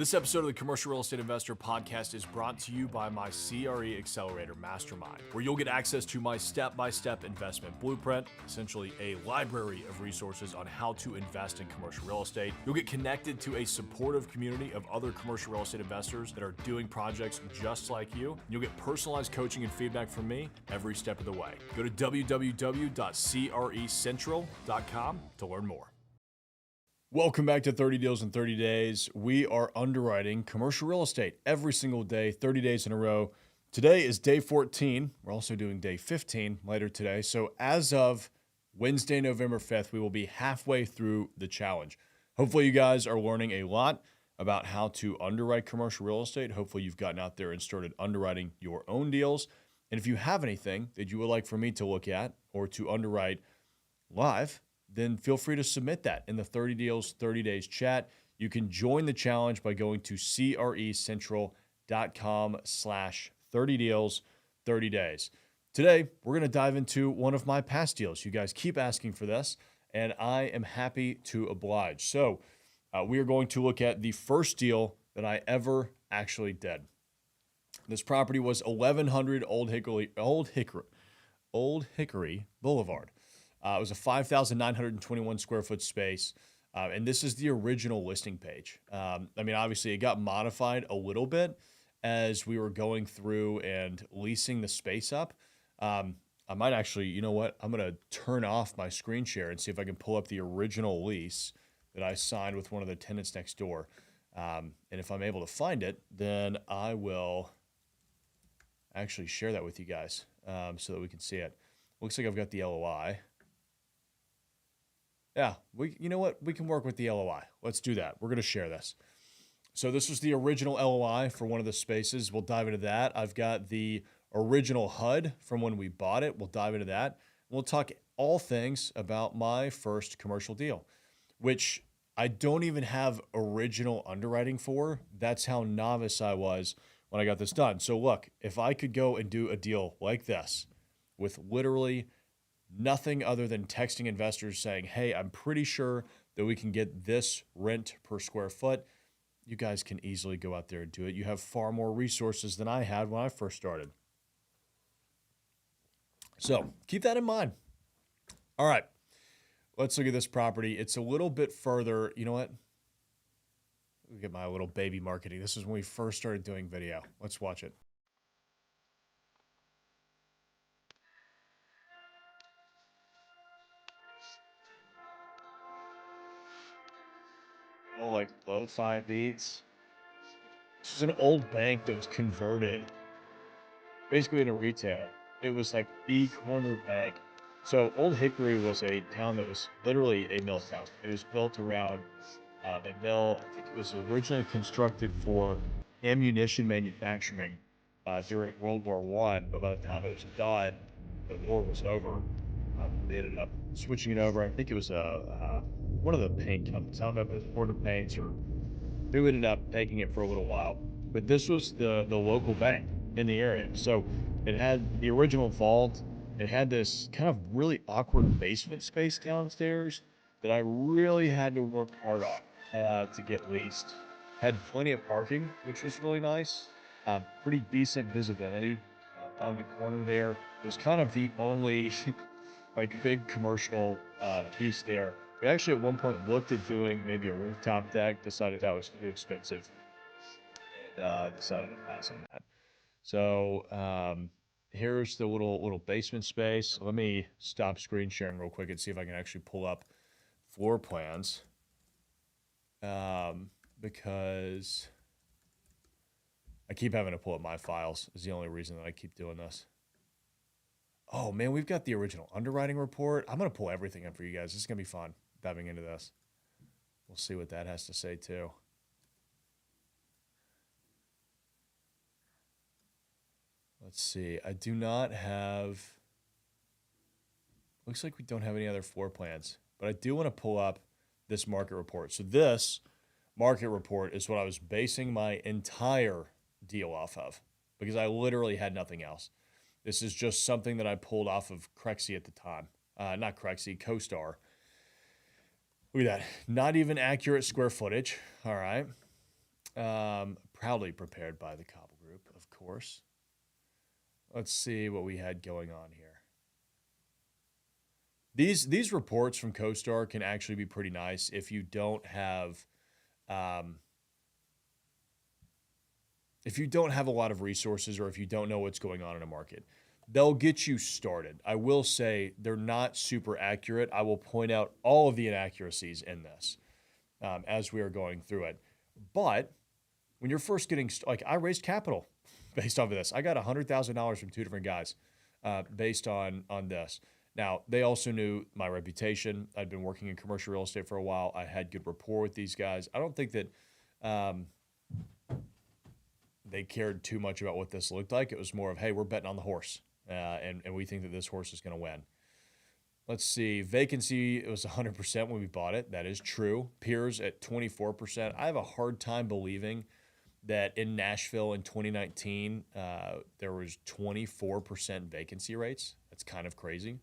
This episode of the Commercial Real Estate Investor Podcast is brought to you by my CRE Accelerator Mastermind, where you'll get access to my step-by-step investment blueprint, essentially a library of resources on how to invest in commercial real estate. You'll get connected to a supportive community of other commercial real estate investors that are doing projects just like you. You'll get personalized coaching and feedback from me every step of the way. Go to www.crecentral.com to learn more. Welcome back to 30 Deals in 30 Days. We are underwriting commercial real estate every single day, 30 days in a row. Today is day 14. We're also doing day 15 later today. So as of Wednesday, November 5th, we will be halfway through the challenge. Hopefully you guys are learning a lot about how to underwrite commercial real estate. Hopefully you've gotten out there and started underwriting your own deals. And if you have anything that you would like for me to look at or to underwrite live, then feel free to submit that in the 30 Deals, 30 Days chat. You can join the challenge by going to crecentral.com/30 deals, 30 days. Today, we're going to dive into one of my past deals. You guys keep asking for this, and I am happy to oblige. So we are going to look at the first deal that I ever actually did. This property was 1100 Old Hickory Boulevard. It was a 5,921 square foot space, and this is the original listing page. Obviously, it got modified a little bit as we were going through and leasing the space up. I might actually, you know what? I'm going to turn off my screen share and see if I can pull up the original lease that I signed with one of the tenants next door. And if I'm able to find it, then I will actually share that with you guys so that we can see it. Looks like I've got the LOI. Yeah, you know what? We can work with the LOI. Let's do that. We're going to share this. So this was the original LOI for one of the spaces. We'll dive into that. I've got the original HUD from when we bought it. We'll dive into that. We'll talk all things about my first commercial deal, which I don't even have original underwriting for. That's how novice I was when I got this done. So look, if I could go and do a deal like this with literally nothing other than texting investors saying, hey, I'm pretty sure that we can get this rent per square foot, you guys can easily go out there and do it. You have far more resources than I had when I first started. So keep that in mind. All right, let's look at this property. It's a little bit further. You know what? Look at my little baby marketing. This is when we first started doing video. Let's watch it. Like lo-fi beats. This is an old bank that was converted basically into retail. It was like the corner bank. So Old Hickory was a town that was literally a mill town. It was built around a mill. I think it was originally constructed for ammunition manufacturing during World War I. But by the time it was done, the war was over. They ended up switching it over. I think it was one of the paint companies. I don't know if it was Porter Paints or who ended up taking it for a little while. But this was the local bank in the area. So it had the original vault. It had this kind of really awkward basement space downstairs that I really had to work hard on to get leased. Had plenty of parking, which was really nice. Pretty decent visibility on the corner there. It was kind of the only like big commercial piece there. We actually at one point looked at doing maybe a rooftop deck, decided that was too expensive, and decided to pass on that. So here's the little basement space. Let me stop screen sharing real quick and see if I can actually pull up floor plans, because I keep having to pull up my files is the only reason that I keep doing this. Oh man, we've got the original underwriting report. I'm going to pull everything up for you guys. This is going to be fun diving into this. We'll see what that has to say too. Let's see. I do not have, looks like we don't have any other floor plans, but I do want to pull up this market report. So this market report is what I was basing my entire deal off of because I literally had nothing else. This is just something that I pulled off of Crexy at the time. Not Crexy, CoStar. Look at that. Not even accurate square footage. All right. Proudly prepared by the Cauble Group, of course. Let's see what we had going on here. These reports from CoStar can actually be pretty nice if you don't have if you don't have a lot of resources or if you don't know what's going on in a market. They'll get you started. I will say they're not super accurate. I will point out all of the inaccuracies in this as we are going through it. But when you're first getting like, I raised capital based off of this. I got $100,000 from two different guys based on this. Now, they also knew my reputation. I'd been working in commercial real estate for a while. I had good rapport with these guys. I don't think that they cared too much about what this looked like. It was more of, hey, we're betting on the horse, and we think that this horse is going to win. Let's see. Vacancy, it was 100% when we bought it. That is true. Peers at 24%. I have a hard time believing that in Nashville in 2019, there was 24% vacancy rates. That's kind of crazy.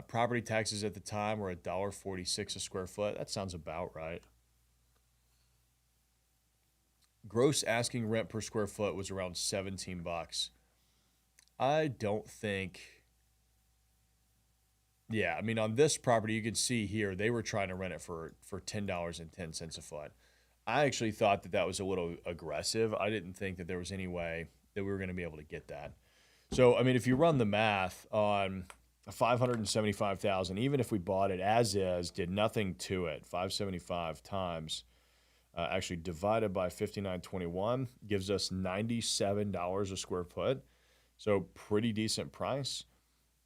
Property taxes at the time were $1.46 a square foot. That sounds about right. Gross asking rent per square foot was around $17. I don't think. Yeah, I mean, on this property, you can see here, they were trying to rent it for $10.10 a foot. I actually thought that was a little aggressive. I didn't think that there was any way that we were going to be able to get that. So, I mean, if you run the math on $575,000, even if we bought it as is, did nothing to it, 575 times, actually divided by 59.21 gives us $97 a square foot. So pretty decent price.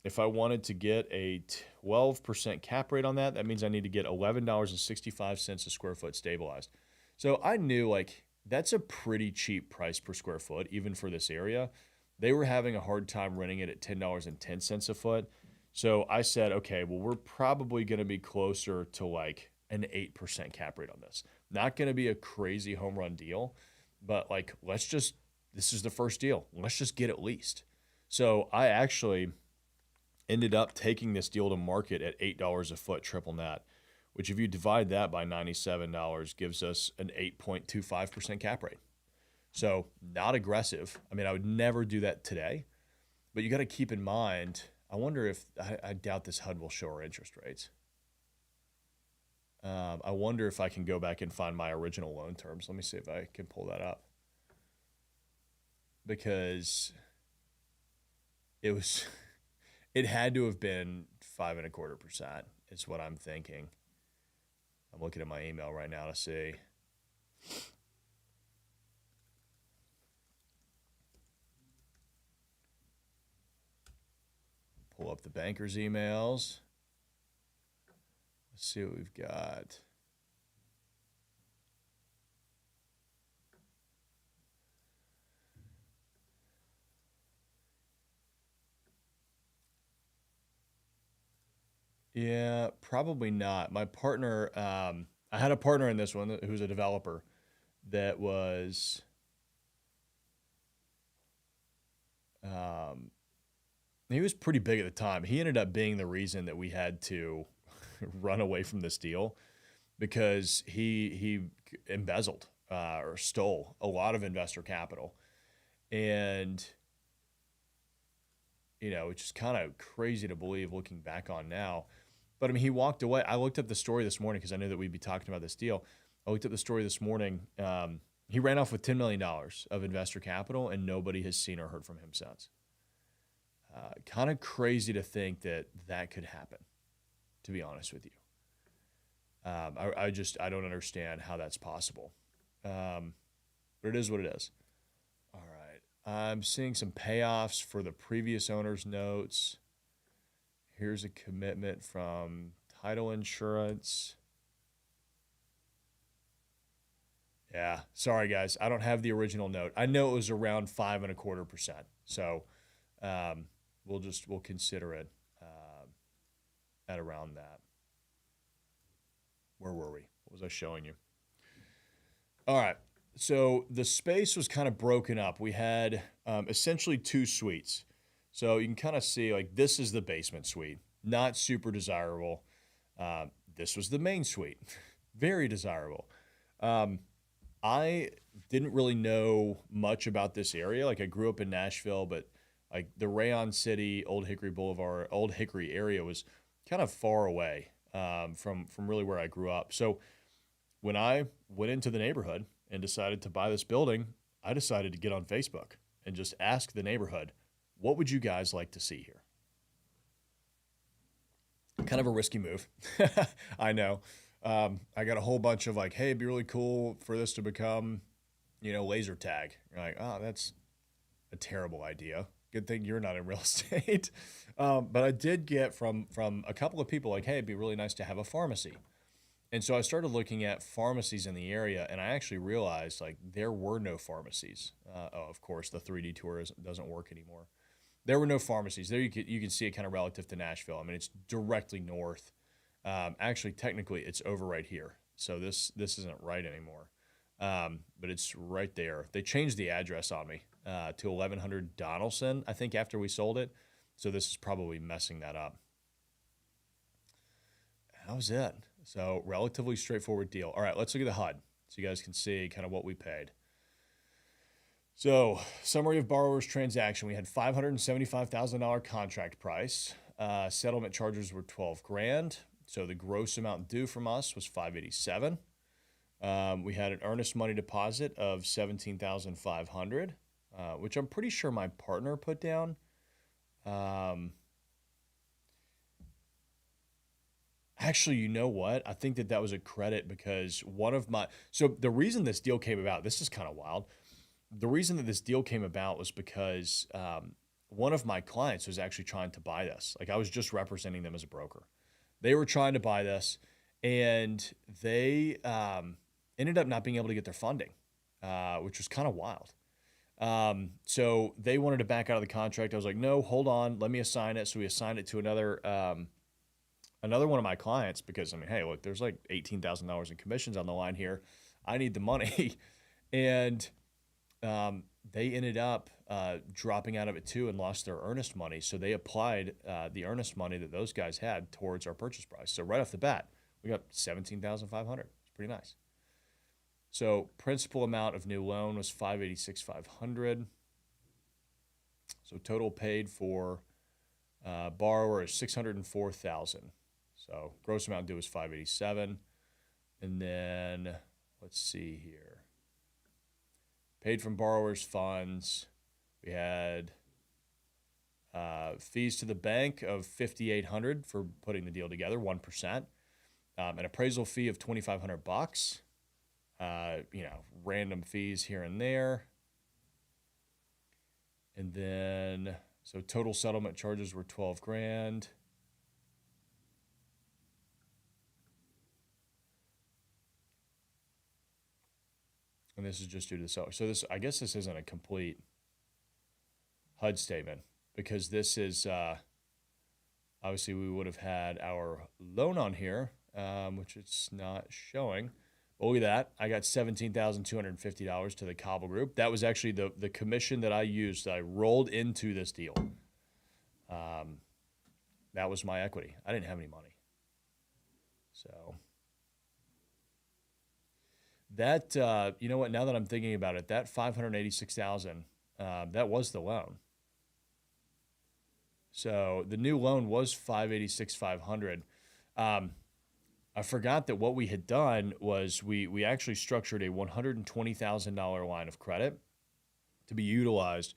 If I wanted to get a 12% cap rate on that, that means I need to get $11.65 a square foot stabilized. So I knew, like, that's a pretty cheap price per square foot, even for this area. They were having a hard time renting it at $10.10 a foot. So I said, okay, well, we're probably going to be closer to like an 8% cap rate on this. Not going to be a crazy home run deal, but like, this is the first deal. Let's just get it leased. So I actually ended up taking this deal to market at $8 a foot triple net, which if you divide that by $97 gives us an 8.25% cap rate. So not aggressive. I mean, I would never do that today, but you got to keep in mind, I wonder if, I doubt this HUD will show our interest rates. I wonder if I can go back and find my original loan terms. Let me see if I can pull that up. Because it had to have been 5.25% is what I'm thinking. I'm looking at my email right now to see. Pull up the banker's emails. Let's see what we've got. Yeah, probably not. My partner, I had a partner in this one who's a developer that was, he was pretty big at the time. He ended up being the reason that we had to run away from this deal because he embezzled or stole a lot of investor capital. And, you know, it's just kind of crazy to believe looking back on now. But I mean, he walked away. I looked up the story this morning because I knew that we'd be talking about this deal. I looked up the story this morning. He ran off with $10 million of investor capital, and nobody has seen or heard from him since. Kind of crazy to think that that could happen, to be honest with you. I don't understand how that's possible. But it is what it is. All right. I'm seeing some payoffs for the previous owner's notes. Here's a commitment from title insurance. Yeah, sorry guys, I don't have the original note. I know it was around 5.25%. So we'll consider it at around that. Where were we? What was I showing you? All right. So the space was kind of broken up. We had essentially two suites. So you can kind of see, like, this is the basement suite, not super desirable. This was the main suite, very desirable. I didn't really know much about this area. Like I grew up in Nashville, but like the Rayon City, Old Hickory Boulevard, Old Hickory area was kind of far away from really where I grew up. So when I went into the neighborhood and decided to buy this building, I decided to get on Facebook and just ask the neighborhood, what would you guys like to see here? Kind of a risky move. I know. I got a whole bunch of like, hey, it'd be really cool for this to become, laser tag. You're like, oh, that's a terrible idea. Good thing you're not in real estate. But I did get from a couple of people like, hey, it'd be really nice to have a pharmacy. And so I started looking at pharmacies in the area, and I actually realized like there were no pharmacies. Oh, of course, the 3D tour doesn't work anymore. There were no pharmacies there. You can see it kind of relative to Nashville. I mean, it's directly north. Actually, technically, it's over right here. So this isn't right anymore, but it's right there. They changed the address on me to 1100 Donaldson, I think, after we sold it. So this is probably messing that up. That was it. So relatively straightforward deal. All right, let's look at the HUD so you guys can see kind of what we paid. So summary of borrower's transaction. We had $575,000 contract price. Settlement charges were 12 grand. So the gross amount due from us was 587. We had an earnest money deposit of 17,500, which I'm pretty sure my partner put down. Actually, you know what? I think that was a credit because so the reason this deal came about, this is kind of wild. The reason that this deal came about was because one of my clients was actually trying to buy this. Like I was just representing them as a broker. They were trying to buy this, and they ended up not being able to get their funding, which was kind of wild. So they wanted to back out of the contract. I was like, no, hold on, let me assign it. So we assigned it to another one of my clients because I mean, hey, look, there's like $18,000 in commissions on the line here. I need the money, and they ended up dropping out of it too and lost their earnest money. So they applied the earnest money that those guys had towards our purchase price. So right off the bat, we got 17,500. It's pretty nice. So principal amount of new loan was 586,500. So total paid for borrower is 604,000. So gross amount due is 587. And then let's see here. Paid from borrower's funds. We had fees to the bank of 5,800 for putting the deal together, 1%. An appraisal fee of 2,500 bucks. Random fees here and there. And then, so total settlement charges were 12 grand. And this is just due to the seller. So I guess this isn't a complete HUD statement because this is, obviously we would have had our loan on here, which it's not showing. But look at that. I got $17,250 to the Cauble Group. That was actually the commission that I used, that I rolled into this deal. That was my equity. I didn't have any money. So that, you know what, now that I'm thinking about it, that 586,000, that was the loan. So the new loan was 586,500. I forgot that what we had done was we actually structured a $120,000 line of credit to be utilized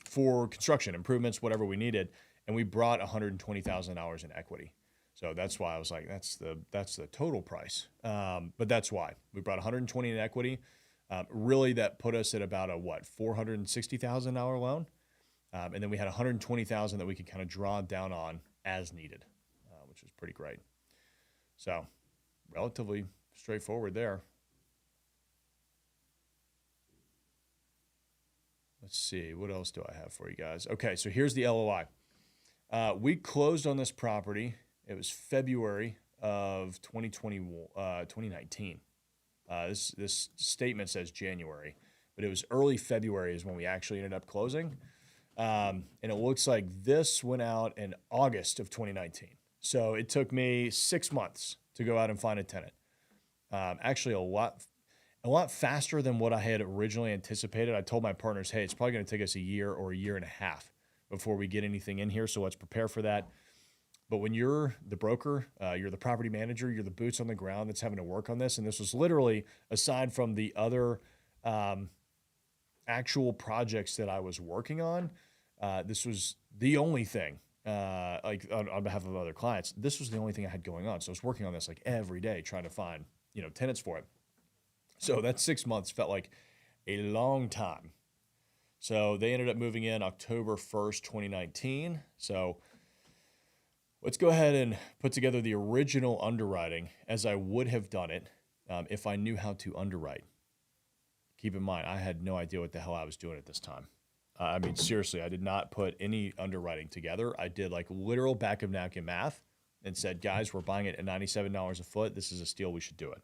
for construction improvements, whatever we needed, and we brought $120,000 in equity. So that's why I was like, that's the total price. But that's why we brought 120 in equity. Really, that put us at about a $460,000 loan, and then we had 120,000 that we could kind of draw down on as needed, which was pretty great. So relatively straightforward there. Let's see, what else do I have for you guys? Okay, so here's the LOI. We closed on this property. It was February of 2019. This statement says January, but it was early February is when we actually ended up closing. And it looks like this went out in August of 2019. So it took me 6 months to go out and find a tenant. Actually, a lot faster than what I had originally anticipated. I told my partners, hey, it's probably going to take us a year or a year and a half before we get anything in here. So let's prepare for that. But when you're the broker, you're the property manager, you're the boots on the ground that's having to work on this. And this was literally, aside from the other actual projects that I was working on, this was the only thing, like on behalf of other clients, this was the only thing I had going on. So I was working on this like every day, trying to find, tenants for it. So that 6 months felt like a long time. So they ended up moving in October 1st, 2019. So let's go ahead and put together the original underwriting as I would have done it if I knew how to underwrite. Keep in mind, I had no idea what the hell I was doing at this time. I mean, seriously, I did not put any underwriting together. I did like literal back of napkin math and said, guys, we're buying it at $97 a foot. This is a steal. We should do it.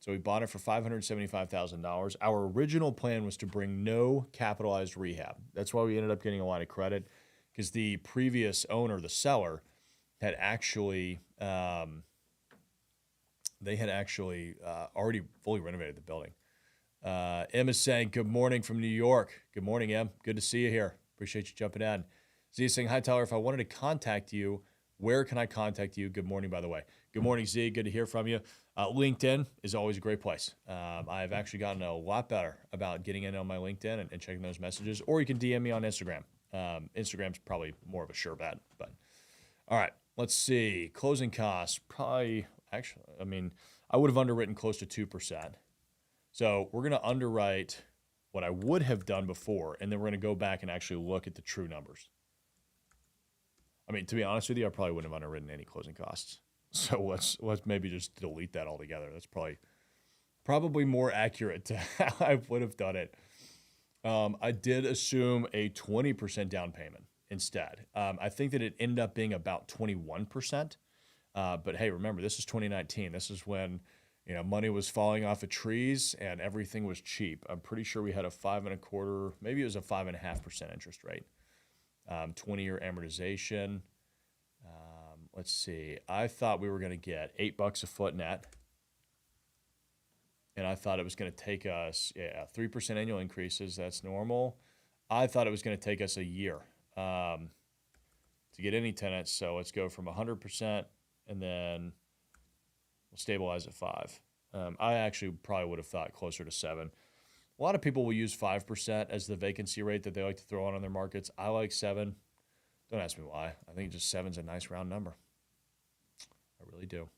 So we bought it for $575,000. Our original plan was to bring no capitalized rehab. That's why we ended up getting a line of credit, because the previous owner, the seller, had actually already fully renovated the building. Em is saying, good morning from New York. Good morning, Em. Good to see you here. Appreciate you jumping in. Z is saying, hi, Tyler. If I wanted to contact you, where can I contact you? Good morning, by the way. Good morning, Z. Good to hear from you. LinkedIn is always a great place. I've actually gotten a lot better about getting in on my LinkedIn and checking those messages. Or you can DM me on Instagram. Instagram's probably more of a sure bet. But all right, let's see. Closing costs, probably, actually, I mean, I would have underwritten close to 2%. So we're going to underwrite what I would have done before, and then we're going to go back and actually look at the true numbers. I mean, to be honest with you, I probably wouldn't have underwritten any closing costs. So let's maybe just delete that altogether. That's probably more accurate to how I would have done it. I did assume a 20% down payment instead. I think that it ended up being about 21%. But hey, remember, this is 2019. This is when money was falling off of trees and everything was cheap. I'm pretty sure we had a 5.25%, maybe it was a 5.5% interest rate. 20-year amortization. Let's see. I thought we were going to get $8 a foot net. And I thought it was going to take us, 3% annual increases. That's normal. I thought it was going to take us a year to get any tenants. So let's go from 100% and then we'll stabilize at 5. I actually probably would have thought closer to 7. A lot of people will use 5% as the vacancy rate that they like to throw on their markets. I like 7. Don't ask me why. I think just 7's a nice round number. I really do.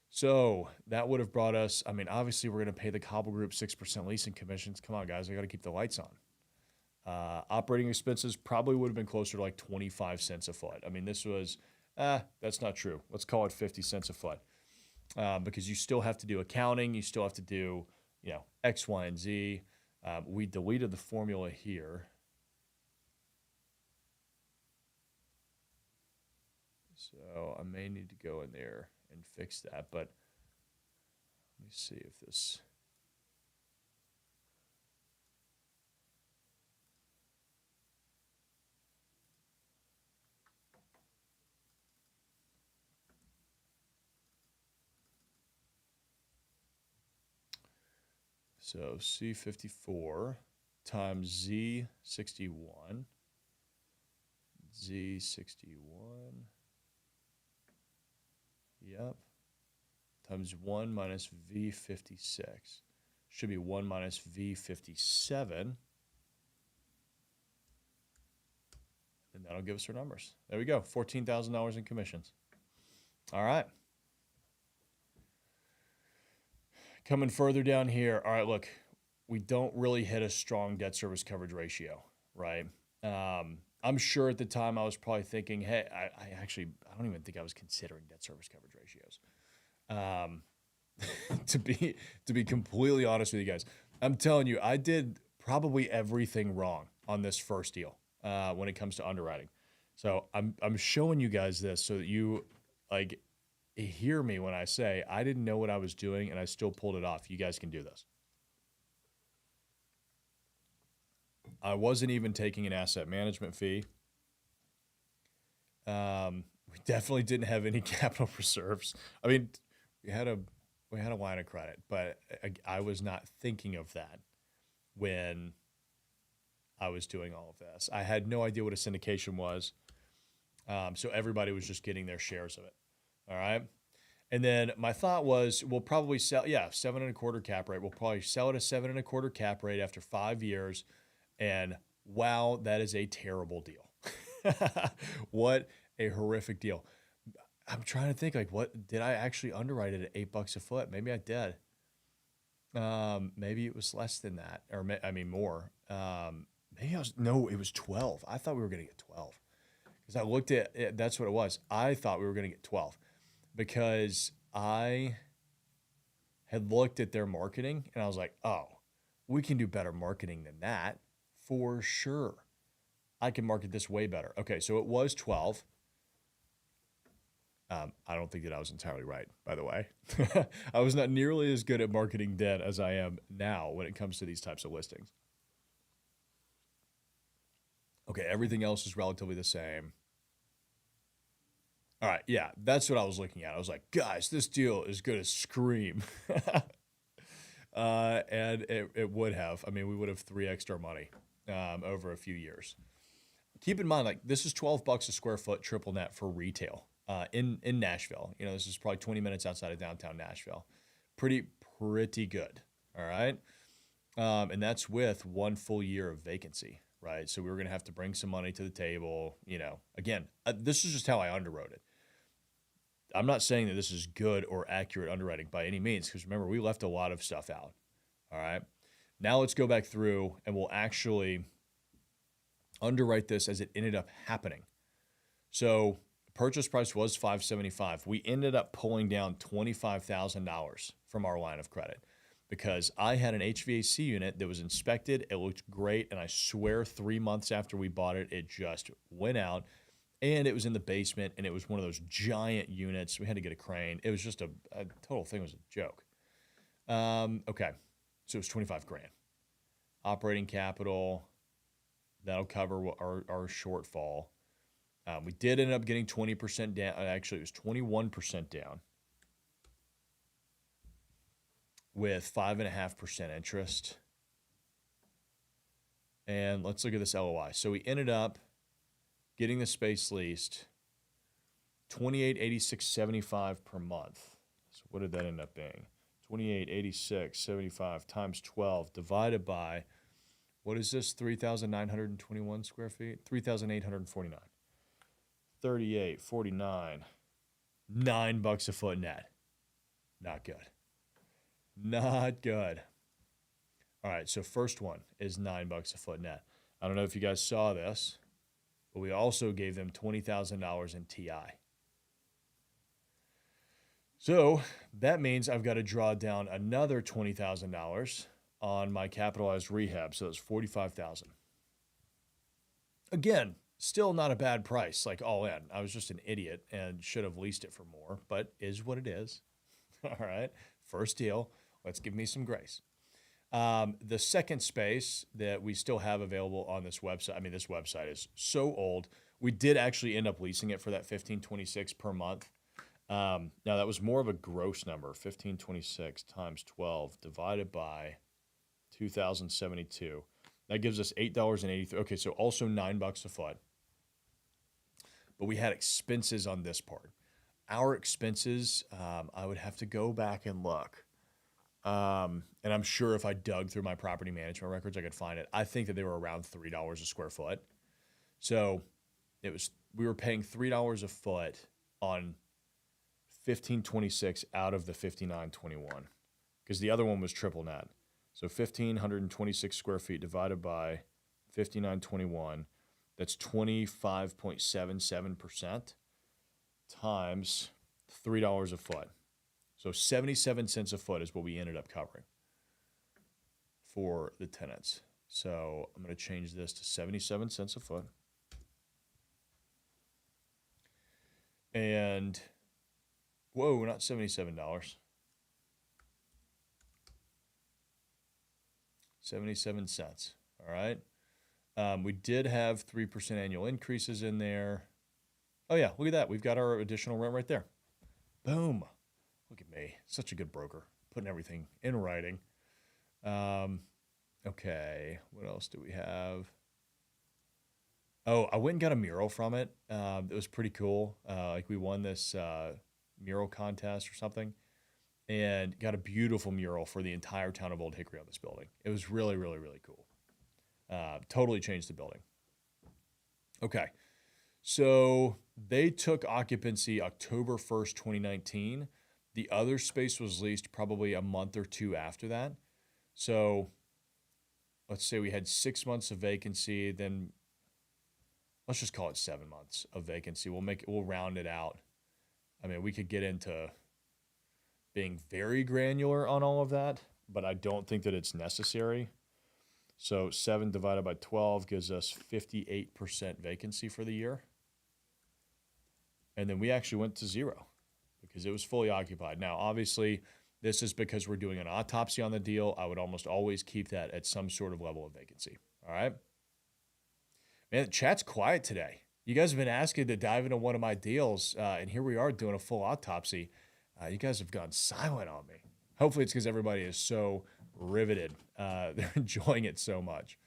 So that would have brought us, I mean, obviously we're going to pay the Cauble Group 6% leasing commissions. Come on, guys. I got to keep the lights on. Operating expenses probably would have been closer to like 25 cents a foot. I mean, this was, that's not true. Let's call it 50 cents a foot. Because you still have to do accounting. You still have to do, X, Y, and Z. We deleted the formula here. So I may need to go in there and fix that, but let me see if this. So C54 times Z61, Z61, yep, times 1 minus V56. Should be 1 minus V57. And that'll give us our numbers. There we go, $14,000 in commissions. All right. Coming further down here, all right, look, we don't really hit a strong debt service coverage ratio, right? I'm sure at the time I was probably thinking, hey, I don't even think I was considering debt service coverage ratios. To be completely honest with you guys, I'm telling you, I did probably everything wrong on this first deal when it comes to underwriting. So I'm showing you guys this so that you hear me when I say I didn't know what I was doing and I still pulled it off. You guys can do this. I wasn't even taking an asset management fee. We definitely didn't have any capital reserves. I mean, we had a line of credit, but I was not thinking of that when I was doing all of this. I had no idea what a syndication was. So everybody was just getting their shares of it. All right. And then my thought was, we'll probably sell, 7.25 cap rate. We'll probably sell it at 7.25 cap rate after 5 years. And wow, that is a terrible deal. What a horrific deal. I'm trying to think, like, what did I actually underwrite it at $8 a foot? Maybe I did. Maybe it was less than that, or more. Maybe it was 12. I thought we were going to get 12 because I looked at it. That's what it was. I thought we were going to get 12 because I had looked at their marketing and I was like, oh, we can do better marketing than that for sure. I can market this way better. Okay, so it was 12. I don't think that I was entirely right, by the way. I was not nearly as good at marketing then as I am now when it comes to these types of listings. Okay, everything else is relatively the same. All right, yeah, that's what I was looking at. I was like, guys, this deal is going to scream. And it would have. I mean, we would have 3x our money over a few years. Keep in mind, like, this is $12 a square foot triple net for retail in Nashville. You know, this is probably 20 minutes outside of downtown Nashville. Pretty good. All right. And that's with 1 full year of vacancy, right? So we were going to have to bring some money to the table. You know, again, this is just how I underwrote it. I'm not saying that this is good or accurate underwriting by any means, because remember, we left a lot of stuff out. All right. Now let's go back through and we'll actually underwrite this as it ended up happening. So purchase price was $575. We ended up pulling down $25,000 from our line of credit because I had an HVAC unit that was inspected. It looked great. And I swear 3 months after we bought it, it just went out. And it was in the basement, and it was one of those giant units. We had to get a crane. It was just a total thing. Was a joke. Okay, so it was $25,000. Operating capital, that'll cover our shortfall. We did end up getting 20% down. Actually, it was 21% down with 5.5% interest. And let's look at this LOI. So we ended up getting the space leased, $2886.75 per month. So what did that end up being? $2886.75 times 12 divided by, what is this? 3,921 square feet? 3,849. 38.49. $9 a foot net. Not good. Not good. All right, so first one is $9 a foot net. I don't know if you guys saw this, but we also gave them $20,000 in TI. So that means I've got to draw down another $20,000 on my capitalized rehab. So that's $45,000. Again, still not a bad price, like all in. I was just an idiot and should have leased it for more, but is what it is. All right, first deal. Let's give me some grace. The second space that we still have available on this website, I mean, this website is so old. We did actually end up leasing it for that $1,526 per month. Now that was more of a gross number, $1,526 times 12 divided by 2,072. That gives us $8.83. Okay, so also $9 a foot. But we had expenses on this part. Our expenses, I would have to go back and look. And I'm sure if I dug through my property management records, I could find it. I think that they were around $3 a square foot. So we were paying $3 a foot on 1,526 out of the 5,921 because the other one was triple net. So 1,526 square feet divided by 5,921, that's 25.77% times $3 a foot. So 77 cents a foot is what we ended up covering for the tenants. So I'm going to change this to 77 cents a foot. And, whoa, not $77. 77 cents. All right. We did have 3% annual increases in there. Oh, yeah, look at that. We've got our additional rent right there. Boom. Look at me, such a good broker, putting everything in writing. Okay, what else do we have? Oh, I went and got a mural from it. It was pretty cool. Like we won this mural contest or something, and got a beautiful mural for the entire town of Old Hickory on this building. It was really, really, really cool. Totally changed the building. Okay, so they took occupancy October 1st, 2019. The other space was leased probably a month or two after that. So let's say we had 6 months of vacancy, then let's just call it 7 months of vacancy. We'll round it out. I mean, we could get into being very granular on all of that, but I don't think that it's necessary. So 7 divided by 12 gives us 58% vacancy for the year. And then we actually went to 0 because it was fully occupied. Now, obviously, this is because we're doing an autopsy on the deal. I would almost always keep that at some sort of level of vacancy. All right. Man, the chat's quiet today. You guys have been asking to dive into one of my deals, and here we are doing a full autopsy. You guys have gone silent on me. Hopefully it's because everybody is so riveted. They're enjoying it so much.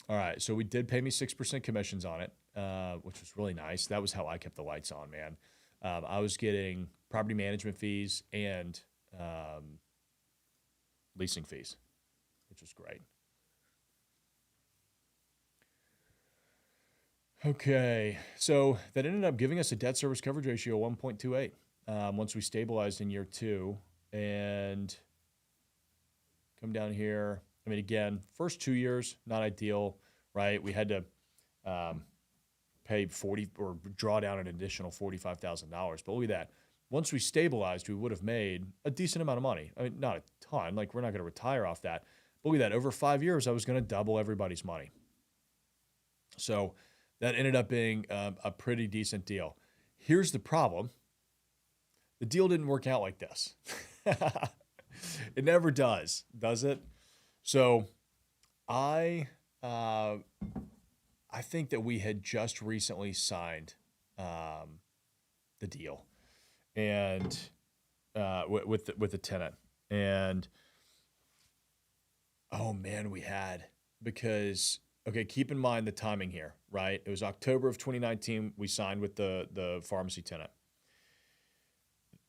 All right, so we did pay me 6% commissions on it, which was really nice. That was how I kept the lights on, man. I was getting property management fees and leasing fees, which was great. Okay, so that ended up giving us a debt service coverage ratio of 1.28 once we stabilized in year 2. And come down here. I mean, again, first 2 years, not ideal, right? We had to pay 40 or draw down an additional $45,000. But look at that. Once we stabilized, we would have made a decent amount of money. I mean, not a ton. Like, we're not going to retire off that. But look at that. Over 5 years, I was going to double everybody's money. So that ended up being a pretty decent deal. Here's the problem. The deal didn't work out like this. It never does it? So I think that we had just recently signed the deal and with the tenant. And oh man, we had, because okay, keep in mind the timing here, right? It was October of 2019 we signed with the pharmacy tenant.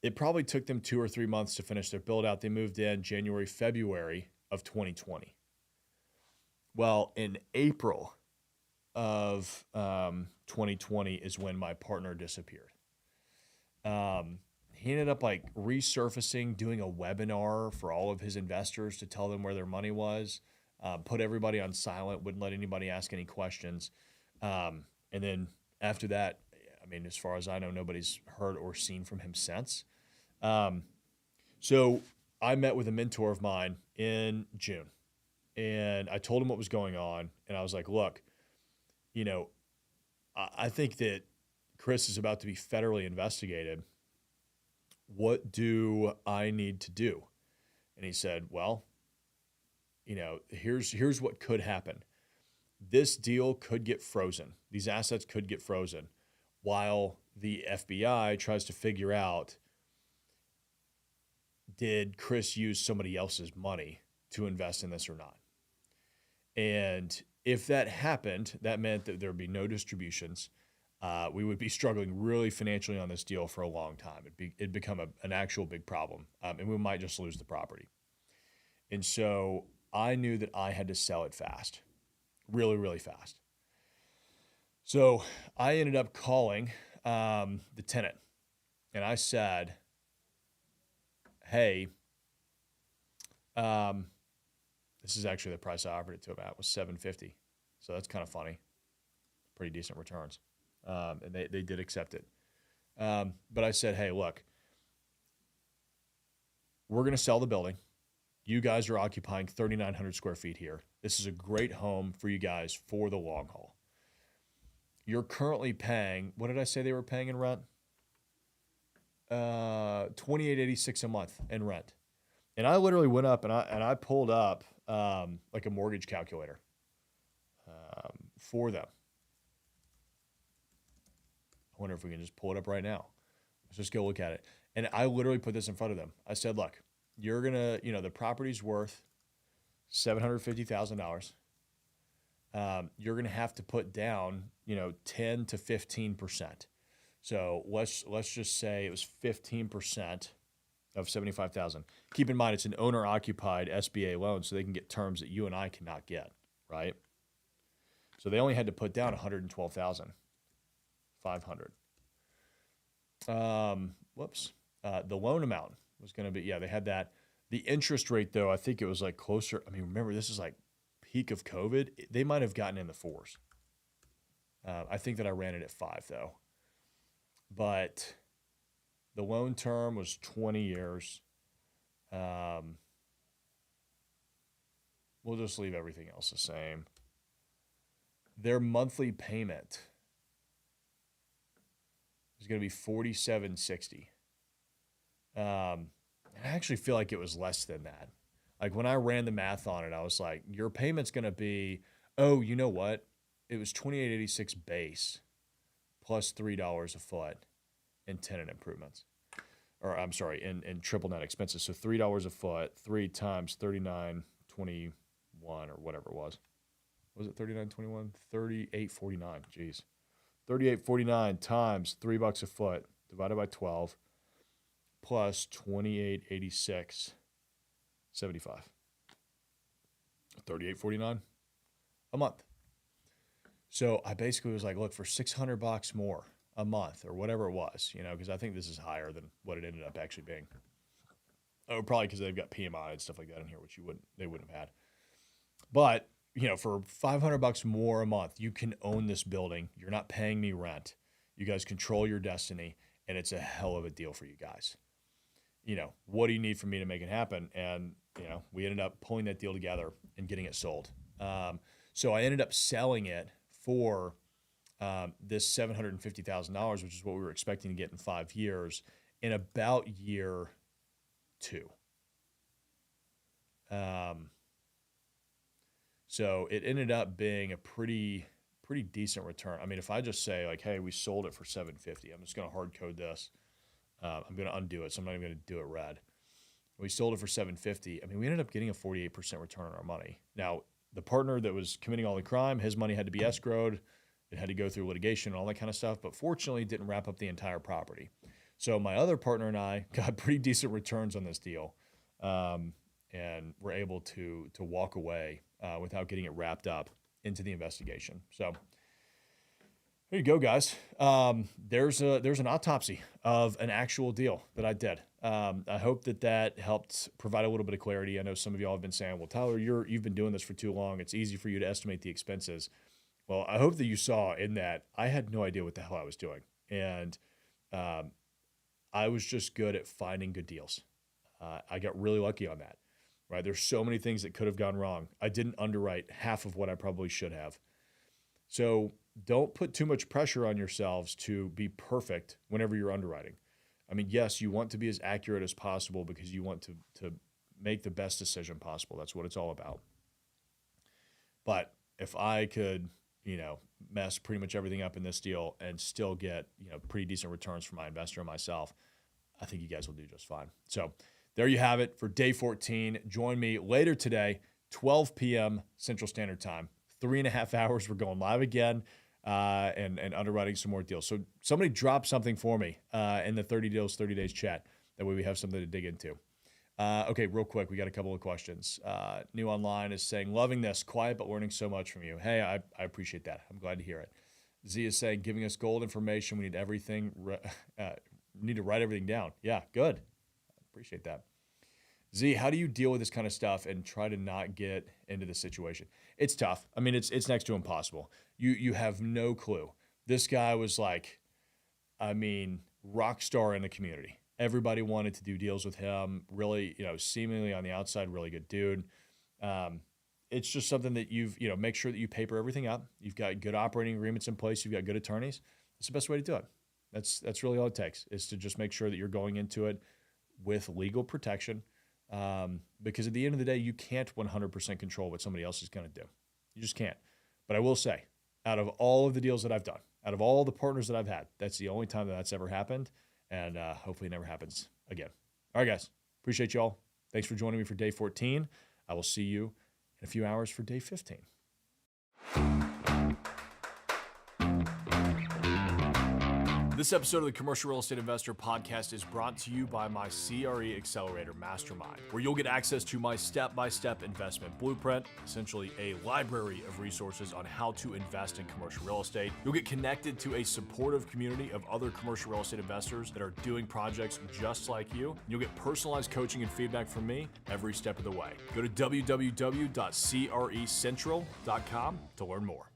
It probably took them 2 or 3 months to finish their build out. They moved in January, February of 2020. Well, in April of 2020 is when my partner disappeared. He ended up like resurfacing, doing a webinar for all of his investors to tell them where their money was, put everybody on silent, wouldn't let anybody ask any questions. And then after that, I mean, as far as I know, nobody's heard or seen from him since. So I met with a mentor of mine in June, and I told him what was going on. And I was like, look, you know, I think that Chris is about to be federally investigated. What do I need to do? And he said, well, you know, here's what could happen. This deal could get frozen. These assets could get frozen while the FBI tries to figure out, did Chris use somebody else's money to invest in this or not? And if that happened, that meant that there would be no distributions. We would be struggling really financially on this deal for a long time. It'd become an actual big problem, and we might just lose the property. And so I knew that I had to sell it fast, really, really fast. So I ended up calling the tenant, and I said, hey, this is actually the price I offered it to him at, was $750. So that's kind of funny. Pretty decent returns. And they did accept it. But I said, hey, look, we're going to sell the building. You guys are occupying 3,900 square feet here. This is a great home for you guys for the long haul. You're currently paying, what did I say they were paying in rent? $2,886 a month in rent. And I literally went up and I pulled up like a mortgage calculator for them. I wonder if we can just pull it up right now. Let's just go look at it. And I literally put this in front of them. I said, look, you're going to, the property's worth $750,000. You're going to have to put down, 10 to 15%. So let's just say it was 15% of 75,000. Keep in mind, it's an owner occupied SBA loan, so they can get terms that you and I cannot get, right? So they only had to put down 112,500. The loan amount was going to be, they had that. The interest rate, though, I think it was like closer. I mean, remember, this is like peak of COVID. They might have gotten in the 4s. I think that I ran it at 5, though. But the loan term was 20 years. We'll just leave everything else the same. Their monthly payment is going to be $47.60. I actually feel like it was less than that. Like when I ran the math on it, I was like, your payment's going to be, oh, you know what? It was $28.86 base plus $3 a foot in tenant improvements. Or I'm sorry, in triple net expenses. So $3 a foot, 3 times 39.21 or whatever it was. Was it 39.21? 38.49. Jeez. 38.49 times $3 a foot divided by 12 plus 28.86.75. 38.49 a month. So I basically was like, look, for $600 more a month or whatever it was, because I think this is higher than what it ended up actually being. Oh, probably because they've got PMI and stuff like that in here, which they wouldn't have had. But for $500 more a month, you can own this building. You're not paying me rent. You guys control your destiny, and it's a hell of a deal for you guys. What do you need from me to make it happen? And, we ended up pulling that deal together and getting it sold. So I ended up selling it for this $750,000, which is what we were expecting to get in 5 years, in about year 2. So it ended up being a pretty decent return. I mean, if I just say like, hey, we sold it for $750, I'm just going to hard code this. I'm going to undo it, so I'm not even going to do it red. We sold it for $750. I mean, we ended up getting a 48% return on our money. Now, the partner that was committing all the crime, his money had to be escrowed. It had to go through litigation and all that kind of stuff, but fortunately it didn't wrap up the entire property. So my other partner and I got pretty decent returns on this deal, and were able to walk away without getting it wrapped up into the investigation. So there you go, guys. There's an autopsy of an actual deal that I did. I hope that helped provide a little bit of clarity. I know some of y'all have been saying, well, Tyler, you've been doing this for too long. It's easy for you to estimate the expenses. Well, I hope that you saw in that I had no idea what the hell I was doing. And I was just good at finding good deals. I got really lucky on that, right? There's so many things that could have gone wrong. I didn't underwrite half of what I probably should have. So don't put too much pressure on yourselves to be perfect whenever you're underwriting. I mean, yes, you want to be as accurate as possible because you want to make the best decision possible. That's what it's all about. But if I could, mess pretty much everything up in this deal and still get, pretty decent returns for my investor and myself, I think you guys will do just fine. So there you have it for day 14. Join me later today, 12 p.m. Central Standard Time. 3.5 hours. We're going live again and underwriting some more deals. So somebody drop something for me in the 30 deals, 30 days chat. That way we have something to dig into. Okay, real quick, we got a couple of questions. New Online is saying, loving this, quiet but learning so much from you. Hey, I appreciate that. I'm glad to hear it. Z is saying, giving us gold information. We need everything. Need to write everything down. Yeah, good. Appreciate that. Z, how do you deal with this kind of stuff and try to not get into the situation? It's tough. I mean, it's next to impossible. You have no clue. This guy was like, rock star in the community. Everybody wanted to do deals with him. Really, seemingly on the outside, really good dude. It's just something that make sure that you paper everything up. You've got good operating agreements in place. You've got good attorneys. That's the best way to do it. That's really all it takes, is to just make sure that you're going into it with legal protection. Because at the end of the day, you can't 100% control what somebody else is going to do. You just can't. But I will say, out of all of the deals that I've done, out of all the partners that I've had, that's the only time that that's ever happened. and hopefully it never happens again. All right, guys. Appreciate y'all. Thanks for joining me for day 14. I will see you in a few hours for day 15. This episode of the Commercial Real Estate Investor Podcast is brought to you by my CRE Accelerator Mastermind, where you'll get access to my step-by-step investment blueprint, essentially a library of resources on how to invest in commercial real estate. You'll get connected to a supportive community of other commercial real estate investors that are doing projects just like you. You'll get personalized coaching and feedback from me every step of the way. Go to www.crecentral.com to learn more.